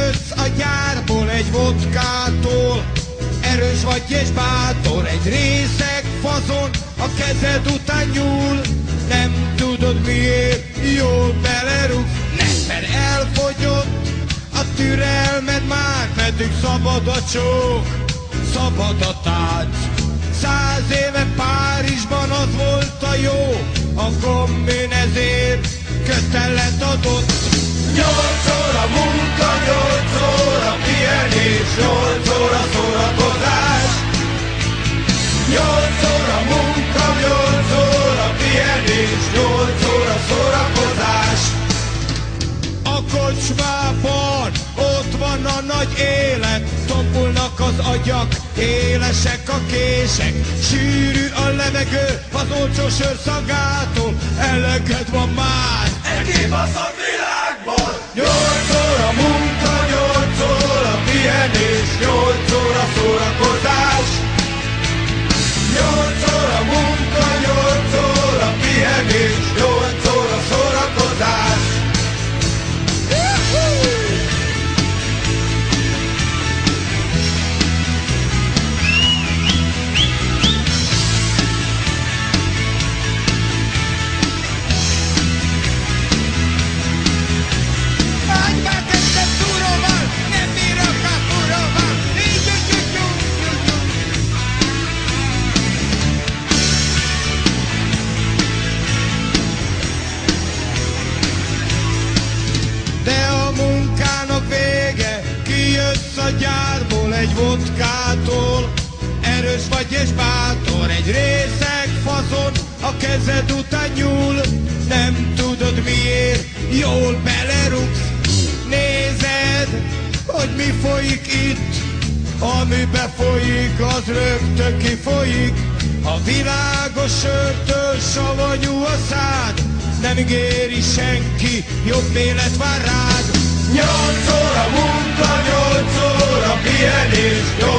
Kijössz a gyárból egy vodkától, erős vagy és bátor, egy részeg fazon a kezed után nyúl. Nem tudod miért, jól belerúgsz, mert elfogyott a türelmed már, pedig szabad a csók, szabad a tánc. 100 éve Párizsban az volt a jó, a gommin ezért kötelet adott. 8 óra munka, 8 óra pihenés, 8 óra szórakozás. 8 óra munka, 8 óra pihenés, 8 óra szórakozás. A kocsmában ott van a nagy élet, tompulnak az agyak, élesek a kések, sűrű a levegő az olcsó sör szagától, eleged van már Kibaszott világból. 8 óra munka, 8 óra pihenés, 8 óra szórakozás. 8 óra munka, 8 óra pihenés, 8 óra szórakozás. De a munkának vége, kijössz a gyárból egy vodkától, erős vagy és bátor, egy részeg fazon a kezed után nyúl. Nem tudod miért, jól belerúgsz, nézed, hogy mi folyik itt, ami befolyik, az rögtön kifolyik. A világos sörtől savanyú a szád, nem ígéri senki, jobb élet vár rád. 8 óra munka, 8 óra pihenés, 8